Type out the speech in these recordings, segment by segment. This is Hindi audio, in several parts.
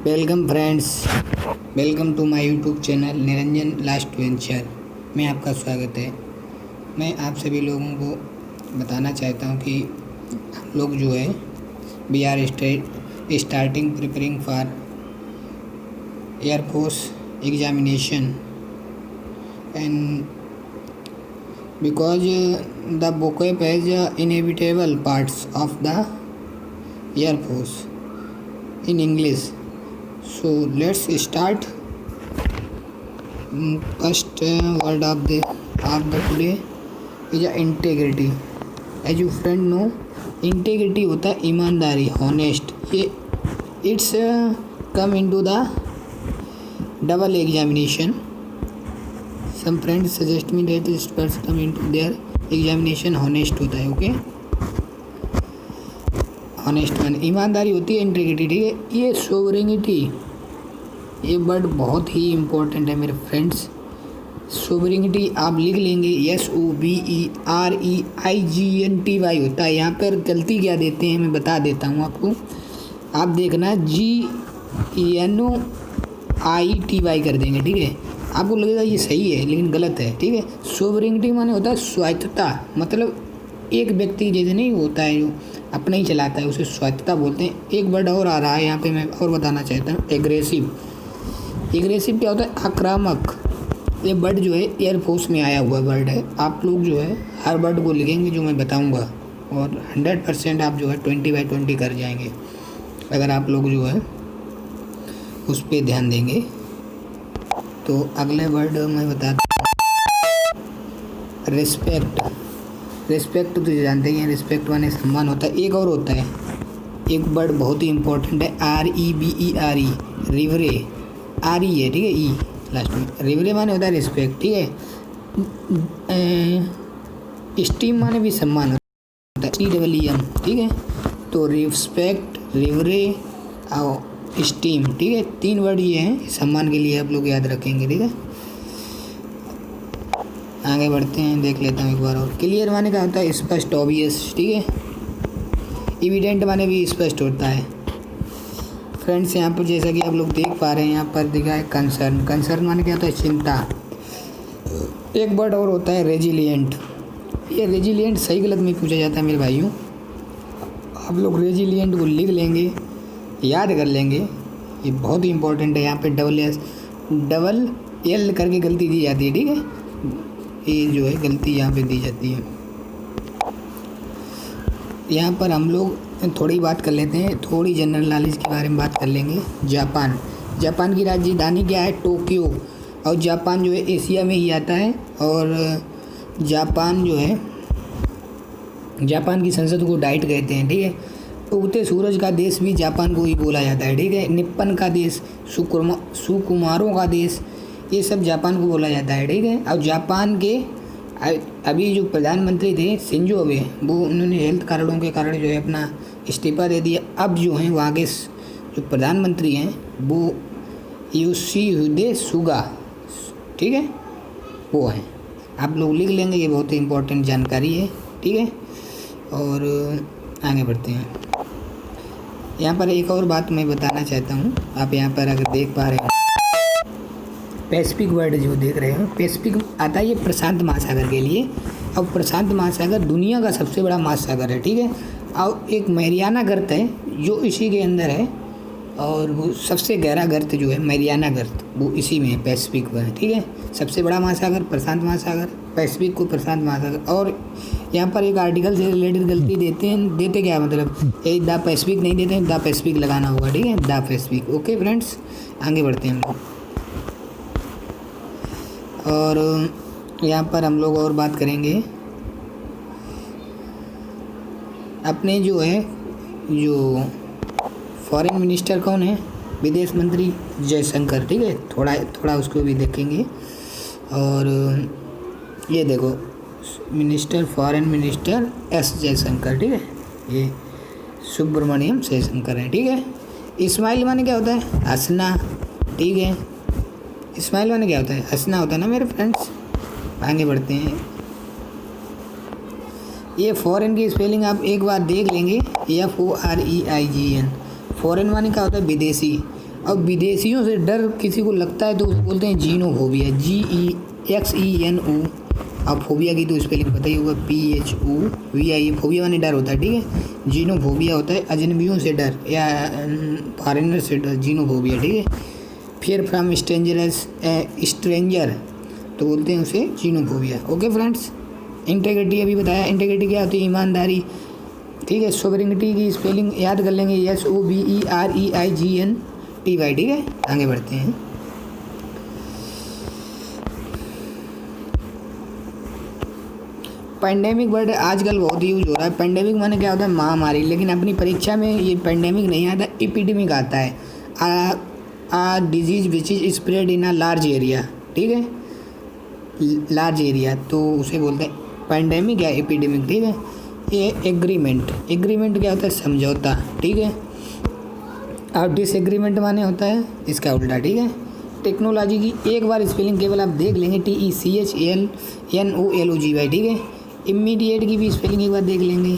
Welcome friends, welcome to my YouTube channel Niranjan last venture में आपका स्वागत है। मैं आप सभी लोगों को बताना चाहता हूं कि हम लोग जो है we are starting preparing for air force examination and because the vocab is inevitable parts of the air force in English. So let's start. First word of the today is integrity. As you friend know, integrity होता है ईमानदारी, honest. ये it's come into the double examination. Some friends suggest me that this person come into their examination honest होता है. ओके, ऑनेस्ट मैन ईमानदारी होती है, इंटीग्रिटी, ठीक है। ये सोवरेनिटी, ये वर्ड बहुत ही इम्पोर्टेंट है मेरे फ्रेंड्स। सोवरेनिटी आप लिख लेंगे, SOVEREIGNTY होता है। यहाँ पर गलती क्या देते हैं मैं बता देता हूँ आपको, आप देखना GENOITY कर देंगे, ठीक है। आपको लगेगा ये सही है लेकिन गलत है, ठीक है। सोवरेनिटी माने होता है स्वायत्तता, मतलब एक व्यक्ति जैसे नहीं होता है जो अपना ही चलाता है, उसे स्वायत्तता बोलते हैं। एक वर्ड और आ रहा है यहाँ पे, मैं और बताना चाहता हूँ, एग्रेसिव। एग्रेसिव क्या होता है? आक्रामक। ये वर्ड जो है एयरफोर्स में आया हुआ वर्ड है। आप लोग जो है हर वर्ड को लिखेंगे जो मैं बताऊँगा, और 100% आप जो है 20/20 कर जाएंगे अगर आप लोग जो है उस पर ध्यान देंगे। तो अगले वर्ड मैं बताता हूँ, रिस्पेक्ट। रिस्पेक्ट तो जानते ही हैं, रिस्पेक्ट माने सम्मान होता है। एक और होता है, एक वर्ड बहुत ही इंपॉर्टेंट है, REVERE, रिवरे। RE है, ठीक है, ई लास्ट में। रिवरे माने होता है रिस्पेक्ट, ठीक है। स्टीम माने भी सम्मान होता है, TEEM, ठीक है। तो रिस्पेक्ट, रिवरे और स्टीम, ठीक है, 3 वर्ड ये हैं सम्मान के लिए, आप लोग याद रखेंगे, ठीक है। आगे बढ़ते हैं, देख लेता हूँ एक बार और। क्लियर माने का होता है स्पष्ट, ऑब्वियस, ठीक है। एविडेंट माने भी स्पष्ट होता है। फ्रेंड्स यहाँ पर जैसा कि आप लोग देख पा रहे हैं, यहाँ पर दिखा है कंसर्न। कंसर्न माने क्या होता है? चिंता। एक वर्ड और होता है रेजिलिएंट। ये रेजिलिएंट सही गलत में पूछा जाता है मेरे भाइयों। आप लोग रेजिलिएंट को लिख लेंगे, याद कर लेंगे, ये बहुत ही इंपॉर्टेंट है। यहाँ पे डबल एल करके गलती दी जाती है, ठीक है। ये जो है गलती यहाँ पे दी जाती है। यहाँ पर हम लोग थोड़ी बात कर लेते हैं, थोड़ी जनरल नॉलेज के बारे में बात कर लेंगे। जापान। जापान की राजधानी क्या है? टोक्यो। और जापान जो है एशिया में ही आता है, और जापान जो है, जापान की संसद को डाइट कहते हैं, ठीक है। उगते सूरज का देश भी जापान को ही बोला जाता है, ठीक है। निप्पन का देश, सुकुमारों का देश, ये सब जापान को बोला जाता है, ठीक है। और जापान के अभी जो प्रधानमंत्री थे शिंजो अबे, वो उन्होंने हेल्थ कारणों के कारण जो है अपना इस्तीफा दे दिया। अब जो हैं वहाँ के जो प्रधानमंत्री हैं वो योशिहिदे सुगा, ठीक है, वो हैं। आप लोग लिख लेंगे, ये बहुत ही इम्पोर्टेंट जानकारी है, ठीक है। और आगे बढ़ते हैं। यहाँ पर एक और बात मैं बताना चाहता हूँ, आप यहाँ पर अगर देख पा रहे हैं, पैसिफिक वर्ड जो देख रहे हो, पैसिफिक आता है ये प्रशांत महासागर के लिए। अब प्रशांत महासागर दुनिया का सबसे बड़ा महासागर है, ठीक है। और एक मैरियाना गर्त है जो इसी के अंदर है, और वो सबसे गहरा गर्त जो है मैरियाना गर्त, वो इसी में है, पैसिफिक में, ठीक है। सबसे बड़ा महासागर प्रशांत महासागर, पैसिफिक को प्रशांत महासागर। और यहाँ पर एक आर्टिकल से रिलेटेड गलती देते क्या मतलब, द पैसिफिक नहीं देते हैं, द पैसिफिक लगाना होगा, ठीक है, द पैसिफिक। ओके फ्रेंड्स, आगे बढ़ते हैं हम लोग। और यहाँ पर हम लोग और बात करेंगे अपने जो है, जो फॉरेन मिनिस्टर कौन है? विदेश मंत्री जयशंकर, ठीक है। थोड़ा उसको भी देखेंगे। और ये देखो, फॉरेन मिनिस्टर S जयशंकर, ठीक है, ये सुब्रमण्यम जयशंकर है, ठीक है। इस्माइल माने क्या होता है? हंसना, ठीक है। इस्माइल माने क्या होता है? हंसना होता है ना मेरे फ्रेंड्स। आगे बढ़ते हैं। ये फॉरेन की स्पेलिंग आप एक बार देख लेंगे, FOREIGN। फॉरेन माने क्या होता है? विदेशी। और विदेशियों से डर किसी को लगता है तो उसे बोलते हैं जीनोफोबिया, GEXENO। अब फोबिया की तो स्पेलिंग पता ही होगा, PHOVIA। फोबिया माने डर होता है, ठीक है। जीनोफोबिया होता है अजनबियों से डर या फॉरेनर से डर, जीनोफोबिया, ठीक है। फियर फ्रॉम स्ट्रेंजर तो बोलते हैं उसे जीनोफोबिया। ओके फ्रेंड्स, इंटेग्रिटी अभी बताया। इंटेग्रिटी क्या होती है? ईमानदारी, ठीक है। सोवरेनिटी की स्पेलिंग याद कर लेंगे, SOVEREIGNTY, ठीक है। आगे बढ़ते हैं। पेंडेमिक वर्ड आजकल बहुत यूज हो रहा है। पेंडेमिक माने क्या होता है? महामारी। लेकिन अपनी परीक्षा में ये पेंडेमिक नहीं आता, एपिडेमिक आता है। A disease which is spread in a large area, ठीक है, लार्ज एरिया, तो उसे बोलते हैं पेंडेमिक या एपिडेमिक, ठीक है। ये एग्रीमेंट क्या होता है? समझौता, ठीक है। और डिसएग्रीमेंट माने होता है इसका उल्टा, ठीक है। टेक्नोलॉजी की एक बार स्पेलिंग केवल आप देख लेंगे, TECHLNOLOGY, ठीक है। इमीडिएट की भी स्पेलिंग एक बार देख लेंगे,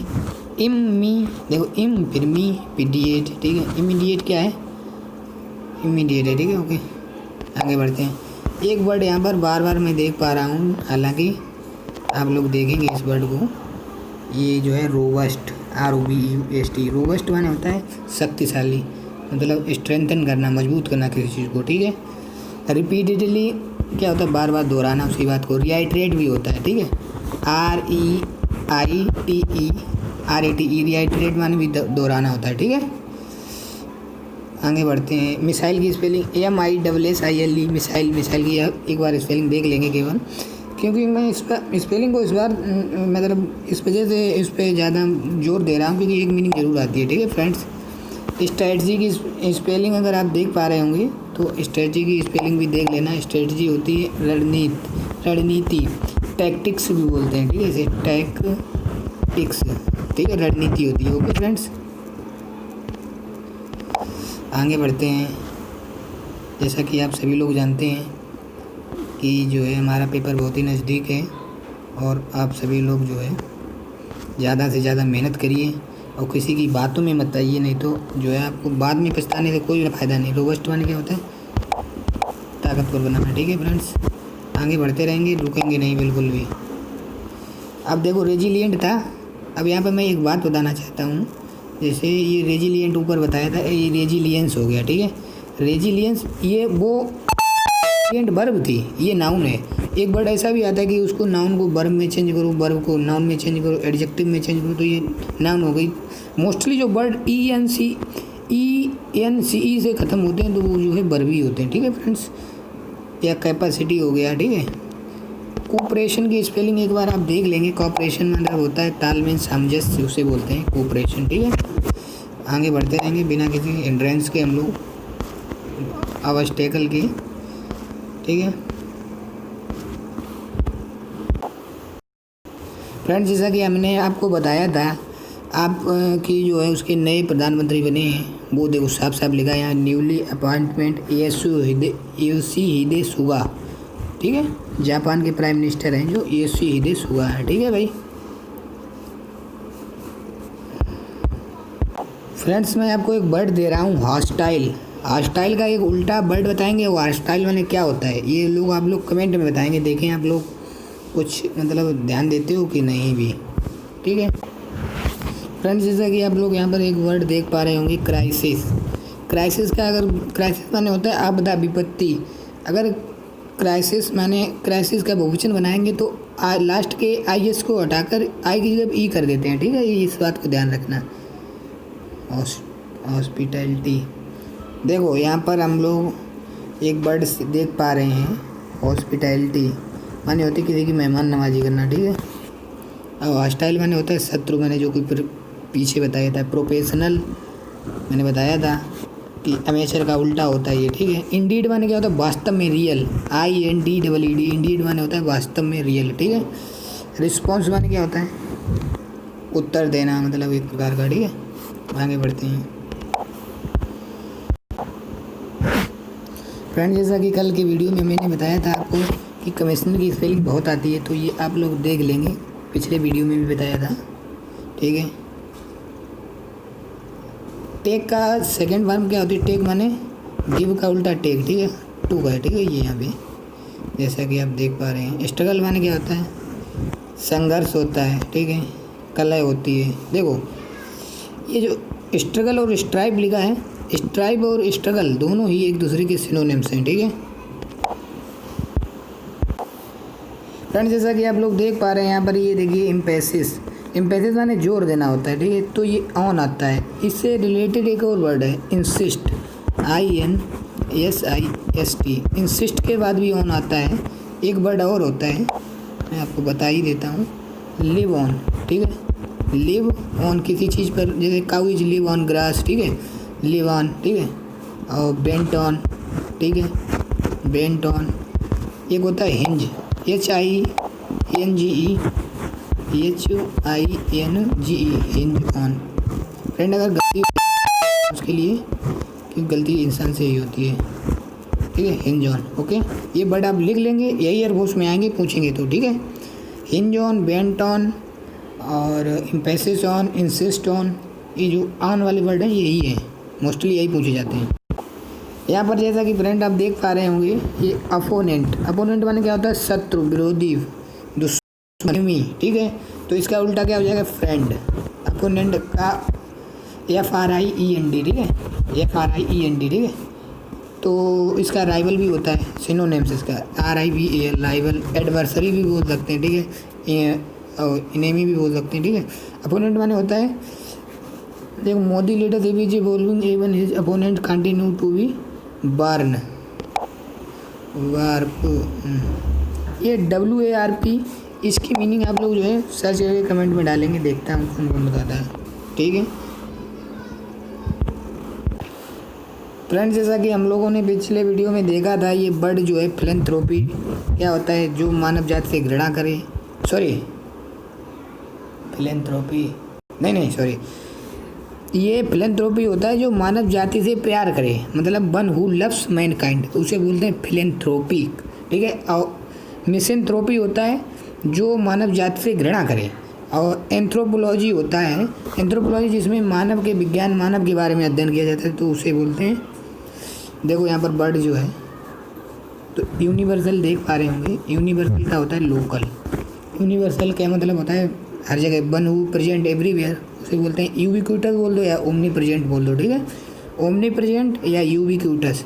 देखो इम फिर मी पीडिएट, ठीक है। इमीडिएट क्या है? इमीडिएट है, ठीक है। ओके, आगे बढ़ते हैं। एक वर्ड यहाँ पर बार बार मैं देख पा रहा हूँ, हालांकि आप लोग देखेंगे इस वर्ड को, ये जो है रोबस्ट, ROBUST। रोबस्ट माने होता है शक्तिशाली, मतलब स्ट्रेंथन करना, मजबूत करना किसी चीज़ को, ठीक है। रिपीटेडली क्या होता है? बार बार दोहराना उसी बात को। रिआइट्रेट भी होता है, ठीक है, REITERATE। रिआइट्रेट माने भी दोहराना होता है, ठीक है। आगे बढ़ते हैं। मिसाइल की स्पेलिंग MISSILE, मिसाइल की एक बार स्पेलिंग देख लेंगे केवल, क्योंकि मैं इस पर स्पेलिंग को इस बार मतलब इस वजह से इस पर ज़्यादा जोर दे रहा हूँ क्योंकि एक मीनिंग जरूर आती है, ठीक है फ्रेंड्स। स्ट्रेटजी की स्पेलिंग अगर आप देख पा रहे होंगे तो स्ट्रेटजी की स्पेलिंग भी देख लेना। स्ट्रेटजी होती है रणनीति, टैक्टिक्स भी बोलते हैं, ठीक है, इसे टैक्टिक्स, ठीक है, रणनीति होती है। ओके फ्रेंड्स, आगे बढ़ते हैं। जैसा कि आप सभी लोग जानते हैं कि जो है हमारा पेपर बहुत ही नज़दीक है और आप सभी लोग जो है ज़्यादा से ज़्यादा मेहनत करिए और किसी की बातों में मत आइए, नहीं तो जो है आपको बाद में पछताने से कोई फ़ायदा नहीं। रोबस्ट माने क्या होता है? ताकतवर बनाना, ठीक है फ्रेंड्स। आगे बढ़ते रहेंगे, रुकेंगे नहीं बिल्कुल भी। अब देखो रेजिलिएंट था, अब यहाँ पर मैं एक बात बताना चाहता हूँ। जैसे ये रेजिलिएंट ऊपर बताया था, ये रेजिलियंस हो गया, ठीक है। रेजिलियंस ये वो वर्ब थी, ये नाउन है। एक वर्ड ऐसा भी आता है कि उसको नाउन को वर्ब में चेंज करो, वर्ब को नाउन में चेंज करो, एडजेक्टिव में चेंज करो, तो ये नाउन हो गई। मोस्टली जो वर्ड ENCE से ख़त्म होते हैं तो वो जो है वर्ब ही होते हैं, ठीक है फ्रेंड्स। या कैपेसिटी हो गया, ठीक है। कोऑपरेशन की स्पेलिंग एक बार आप देख लेंगे। कोऑपरेशन मतलब होता है तालमेल, सामंजस्य, उसे बोलते हैं कोऑपरेशन, ठीक है। आगे बढ़ते रहेंगे बिना किसी हिंड्रेंस के, हम लोग ऑब्स्टेकल के, ठीक है फ्रेंड्स। जैसा कि हमने आपको बताया था, आप की जो है उसके नए प्रधानमंत्री बने हैं, वो देखो साफ साफ लिखा है यहाँ, न्यूली अपॉइंटमेंट योशिहिदे सुगा, ठीक है। जापान के प्राइम मिनिस्टर हैं जो योशिहिदे सुगा है, ठीक है भाई। फ्रेंड्स मैं आपको एक वर्ड दे रहा हूँ, हॉस्टाइल। हॉस्टाइल का एक उल्टा वर्ड बताएंगे, वो हॉस्टाइल माने क्या होता है ये लोग आप लोग कमेंट में बताएंगे। देखें आप लोग कुछ मतलब ध्यान देते हो कि नहीं भी, ठीक है फ्रेंड्स। जैसा कि आप लोग यहाँ पर एक वर्ड देख पा रहे होंगे, क्राइसिस। क्राइसिस का अगर क्राइसिस माने होता है आपदा, विपत्ति। अगर क्राइसिस माने क्राइसिस का बहुवचन बनाएंगे तो लास्ट के IS को हटाकर आई की जगह E कर देते हैं, ठीक है। ये इस बात को ध्यान रखना। हॉस्पिटैलिटी, देखो यहाँ पर हम लोग एक वर्ड देख पा रहे हैं, हॉस्पिटैलिटी माने होती है किसी की मेहमान नवाजी करना, ठीक है। और हॉस्टाइल माने होता है शत्रु, मैंने जो कि पीछे बताया था। प्रोफेशनल मैंने बताया था कि अमेचर का उल्टा होता है ये, ठीक है। इंडीड माने क्या होता है? वास्तव में, रियल, INDEED। इंडीड माने होता है वास्तव में, रियल, ठीक है। रिस्पॉन्स माने क्या होता है? उत्तर देना, मतलब एक प्रकार का, ठीक है। आगे बढ़ते हैं फ्रेंड। जैसा कि कल के वीडियो में मैंने बताया था आपको कि कमिश्नर की स्पेलिंग बहुत आती है, तो ये आप लोग देख लेंगे, पिछले वीडियो में भी बताया था, ठीक है। टेक का सेकंड फॉर्म क्या होती है? टेक माने गिव का उल्टा टेक, ठीक है, टू का है, ठीक है, ये यहाँ पे जैसा कि आप देख पा रहे हैं। स्ट्रगल माने क्या होता है, संघर्ष होता है, ठीक है, कलह होती है। देखो ये जो स्ट्रगल और स्ट्राइव लिखा है, स्ट्राइव और स्ट्रगल दोनों ही एक दूसरे के सिनोनिम्स हैं, ठीक है फ्रेंड्स। जैसा कि आप लोग देख पा रहे हैं यहाँ पर, ये देखिए इम्पेसिस, इम्पेसिस माने जोर देना होता है, ठीक है, तो ये ऑन आता है। इससे रिलेटेड एक और वर्ड है इंसिस्ट, INSIST, इंसिस्ट के बाद भी ऑन आता है। एक वर्ड और होता है, मैं आपको बता ही देता हूँ, लिव ऑन, ठीक है, लिव ऑन किसी चीज़ पर, जैसे cow is live on grass, ठीक है, लिव ऑन, ठीक है, और बेंट ऑन, ठीक है, बेंट ऑन। एक होता है hinge, HINGE, hinge on. Friend अगर गलती उसके लिए, कि गलती इंसान से ही होती है, ठीक है, हिंज ऑन, ओके। ये वर्ड आप लिख लेंगे, यही एयरफोर्स में आएंगे पूछेंगे तो, ठीक है, हिंज ऑन, बेंट ऑन और इम्पेसिस ऑन, इंसिस्ट ऑन, ये जो ऑन वाले वर्ड हैं यही है, मोस्टली यही पूछे जाते हैं। यहाँ पर जैसा कि फ्रेंड आप देख पा रहे होंगे, ये अपोनेंट, अपोनेंट माने क्या होता है, शत्रु, विरोधी, दुश्मनी, ठीक है, तो इसका उल्टा क्या हो जाएगा, फ्रेंड। अपोनेंट का FRIEND, ठीक है, FRIEND, ठीक है, तो इसका राइवल भी होता है, सिनोनिम्स इसका RIVAL, राइवल, एडवर्सरी भी बोल सकते हैं, ठीक है, इनेमी भी बोल सकते हैं, ठीक है। अपोनेंट माने होता है, देखो Modi later ABG bowling even his opponent continue to be burn, warp, ये WARP, इसकी मीनिंग आप लोग जो है सर्च करके कमेंट में डालेंगे, देखता हूँ कौन कौन बताता है, ठीक है फ्रेंड्स। जैसा कि हम लोगों ने पिछले वीडियो में देखा था, ये वर्ड जो है फिलैंथ्रोपी क्या होता है, जो मानव जाति से घृणा करे, सॉरी फिलैंथ्रोपी नहीं सॉरी, ये फिलैंथ्रोपी होता है जो मानव जाति से प्यार करे, मतलब वन हु लव्स मैनकाइंड, उसे बोलते हैं फिलैंथ्रोपी, ठीक है। और मिसैंथ्रोपी होता है जो मानव जाति से घृणा करे, और एंथ्रोपोलॉजी होता है, एंथ्रोपोलॉजी जिसमें मानव के विज्ञान, मानव के बारे में अध्ययन किया जाता है, तो उसे बोलते हैं, देखो यहाँ पर वर्ड जो है, तो यूनिवर्सल देख पा रहे होंगे, यूनिवर्सल का होता है लोकल, यूनिवर्सल क्या मतलब होता है हर जगह, वन हु प्रेजेंट एवरीवेयर, उसे बोलते हैं यूबिक्विटस बोल दो या ओमनी प्रेजेंट बोल दो, ठीक है, ओमनी प्रेजेंट या यूबिक्विटस,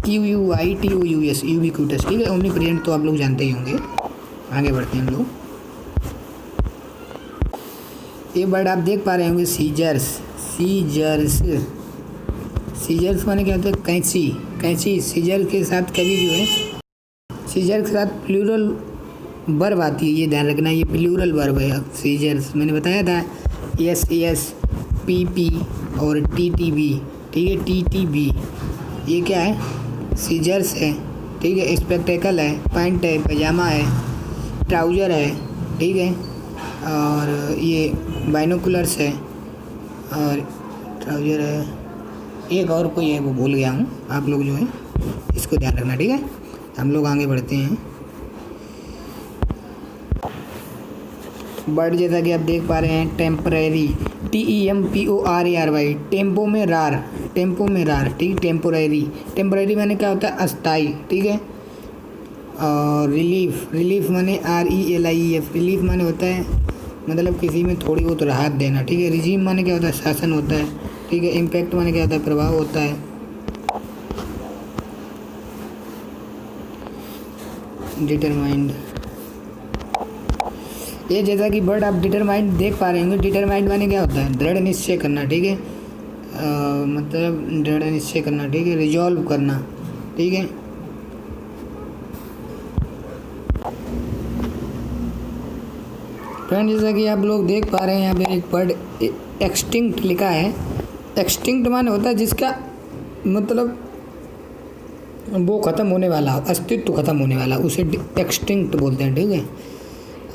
UBIQUITOUS, यूबिक्विटस, ठीक है, ओमनी प्रेजेंट तो आप लोग जानते ही होंगे। आगे बढ़ते हैं हम लोग, ये वर्ड आप देख पा रहे होंगे, सीजर्स, सीजर्स, सीजर्स माने क्या होता है, कैंची, कैंची, सीजर के साथ कभी जो है, सीजर के साथ प्लूरल वर्ब आती है, ये ध्यान रखना, ये प्लूरल वर्ब है। सीजर्स मैंने बताया था, SSPP और TTB, ठीक है, TTB, ये क्या है, सीजर्स है, ठीक है, स्पेक्टेकल है, पैंट है, पजामा है, ट्राउज़र है, ठीक है, और ये बाइनोकुलर्स है, और ट्राउज़र है, एक और कोई है वो भूल गया हूँ, आप लोग जो है इसको ध्यान रखना, ठीक है। हम लोग आगे बढ़ते हैं। वर्ड जैसा कि आप देख पा रहे हैं, टेम्परेरी, TEMPORARY, टेम्पो में रार, टेम्पो में रार, ठीक, टेम्पोरेरी, टेम्पोरेरी माने क्या होता है, अस्थाई, ठीक है। और रिलीफ, रिलीफ माने RELIEF, रिलीफ माने होता है मतलब किसी में थोड़ी बहुत राहत देना, ठीक है। रिजीम माने क्या होता है, शासन होता है, ठीक है। इम्पैक्ट माने क्या होता है, प्रभाव होता है। डिटरमाइंड, ये जैसा कि वर्ड आप डिटरमाइंड देख पा रहे होंगे, डिटरमाइंड माने क्या होता है, दृढ़ निश्चय करना, ठीक है, मतलब दृढ़ निश्चय करना, ठीक है, रिजॉल्व करना, ठीक है। फ्रेंड जैसा कि आप लोग देख पा रहे हैं यहाँ पे एक वर्ड एक्सटिंक्ट लिखा है। एक्सटिंक्ट माने होता है जिसका मतलब वो ख़त्म होने वाला, अस्तित्व ख़त्म होने वाला, उसे एक्सटिंक्ट बोलते हैं, ठीक है।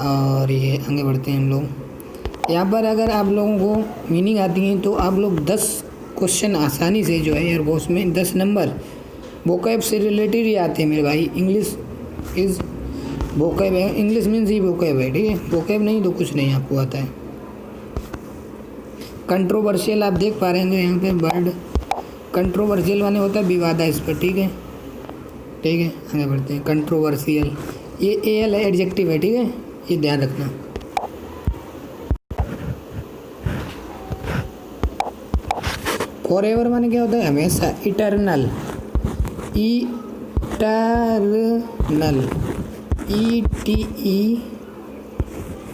और ये आगे बढ़ते हैं हम लोग। यहाँ पर अगर आप लोगों को मीनिंग आती है तो आप लोग 10 क्वेश्चन आसानी से जो है एयरफोर्स में 10 नंबर वोकैब से रिलेटेड ही आते हैं मेरे भाई। इंग्लिश इज़ वोकैब है, इंग्लिश मीन्स ही वोकैब है, ठीक है। वोकैब नहीं तो कुछ नहीं आपको आता है। कंट्रोवर्शियल आप देख पा रहे हैं यहाँ पे वर्ड कंट्रोवर्शियल माने होता है विवादास्पद, ठीक है। ठीक है, आगे बढ़ते हैं। कंट्रोवर्शियल, ये एल है, एडजेक्टिव है, ठीक है, ये ध्यान रखना। फॉरएवर माने क्या होता है? हमेशा, इटर्नल, इटर्नल,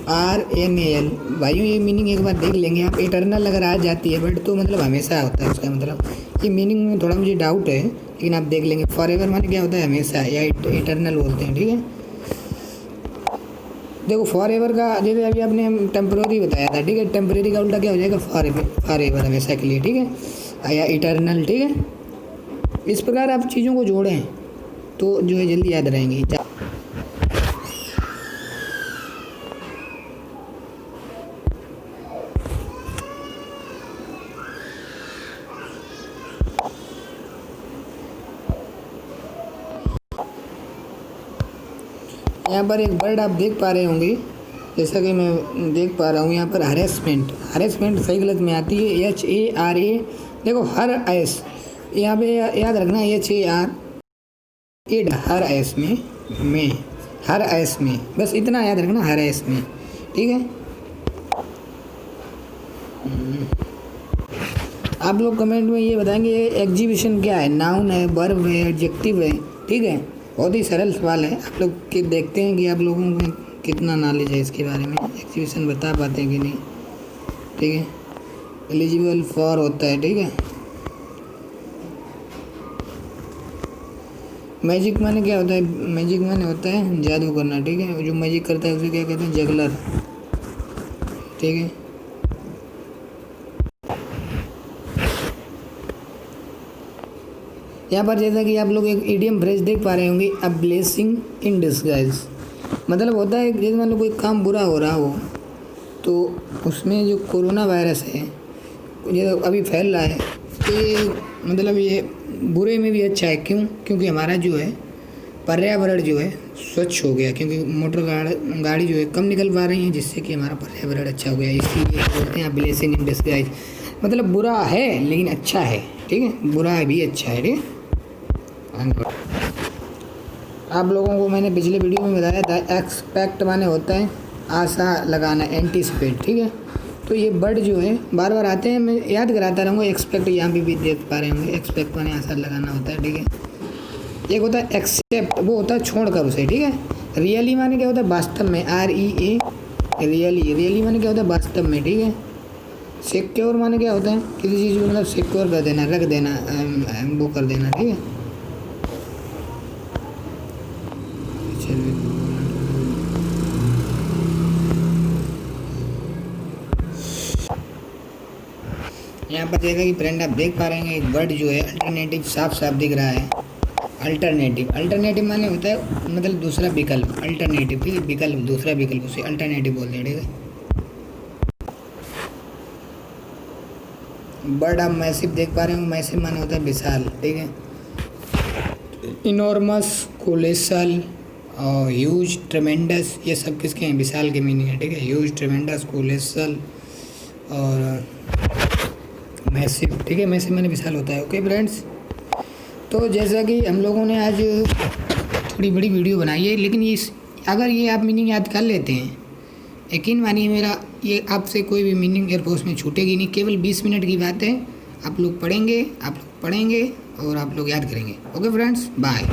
ETERNAL। भाइयों ये मीनिंग एक बार देख लेंगे आप। इटर्नल अगर आ जाती है बट तो मतलब हमेशा होता है उसका मतलब। ये मीनिंग में थोड़ा मुझे डाउट है लेकिन आप देख लेंगे। फॉरएवर माने क्या होता है? हमेशा, या इटर्नल बोलते हैं, ठीक है। देखो फॉरएवर का जैसे अभी आपने टेम्पररी बताया था, ठीक है, टेम्पररी का उल्टा क्या हो जाएगा? फॉरएवर, हमेशा के लिए, ठीक है, या इटर्नल, ठीक है। इस प्रकार आप चीज़ों को जोड़ें तो जो है जल्दी याद रहेंगी। यहाँ पर एक वर्ड आप देख पा रहे होंगे, जैसा कि मैं देख पा रहा हूँ यहाँ पर हरेसमेंट। हरेसमेंट सही गलत में आती है HARA। देखो हर एस, यहाँ पे याद रखना HAR, हर एस में हर एस में, बस इतना याद रखना, हर एस में, ठीक है। आप लोग कमेंट में ये बताएंगे एग्जीबिशन क्या है? नाउन है, वर्ब है, एडजेक्टिव है, ठीक है। बहुत ही सरल सवाल है। आप लोग के देखते हैं कि आप लोगों को कितना नॉलेज है इसके बारे में, एग्जीबिशन बता पाते हैं कि नहीं, ठीक है। एलिजिबल फॉर होता है, ठीक है। मैजिक माने क्या होता है? मैजिक माने होता है जादू करना, ठीक है। जो मैजिक करता है उसे क्या कहते हैं? जगलर, ठीक है। यहाँ पर जैसा कि आप लोग एक इडियम फ्रेज देख पा रहे होंगे, अ ब्लेसिंग इन डिस्गाइज। मतलब होता है जैसे मान लो कोई काम बुरा हो रहा हो तो उसमें जो कोरोना वायरस है जो अभी फैल रहा है, ये मतलब ये बुरे में भी अच्छा है। क्यों? क्योंकि हमारा जो है पर्यावरण जो है स्वच्छ हो गया, क्योंकि मोटर गाड़ी जो है कम निकल पा रही है, जिससे कि हमारा पर्यावरण अच्छा हो गया। इसीलिए बोलते हैं ब्लेसिंग इन डिस्गाइज। मतलब बुरा है लेकिन अच्छा है, ठीक है, बुरा भी अच्छा है, ठीक है। आप लोगों को मैंने पिछले वीडियो में बताया था एक्सपेक्ट माने होता है आशा लगाना, एंटीसिपेट, ठीक है। तो ये वर्ड जो है बार बार आते हैं, मैं याद कराता रहूँगा। एक्सपेक्ट यहाँ पे भी देख पा रहे होंगे, एक्सपेक्ट माने आशा लगाना होता है, ठीक है। एक होता है एक्सेप्ट, वो होता है छोड़कर उसे, ठीक है। रियली माने क्या होता है? वास्तव में, REA, रियली माने क्या होता है? वास्तव में, ठीक है। सिक्योर माने क्या होता है? किसी चीज़ को मतलब सिक्योर कर देना, रख देना, वो कर देना, ठीक है। यहाँ पर जैसा कि फ्रेंड आप देख पा रहे हैं एक वर्ड जो है अल्टरनेटिव साफ साफ दिख रहा है। अल्टरनेटिव माने होता है मतलब दूसरा विकल्प, अल्टरनेटिव, ठीक है, विकल्प, दूसरा विकल्प, उसे अल्टरनेटिव बोलते हैं, ठीक है। वर्ड आप मैसिव देख पा रहे हो, मैसिव माने होता है विशाल, ठीक है। इनॉर्मस, कोलेसल और ह्यूज, ट्रेमेंडस, ये सब किसके हैं? विशाल के मीनिंग है, ठीक है। ह्यूज, ट्रेमेंडस, कोलेसल और मैसिव, ठीक है। मैसिव माने विशाल होता है। ओके फ्रेंड्स, तो जैसा कि हम लोगों ने आज थोड़ी बड़ी वीडियो बनाई है, लेकिन अगर ये आप मीनिंग याद कर लेते हैं, यकीन मानिए मेरा, ये आपसे कोई भी मीनिंग एयरफोर्स में छूटेगी नहीं। केवल 20 मिनट की बात है, आप लोग पढ़ेंगे और आप लोग याद करेंगे। Okay friends, bye.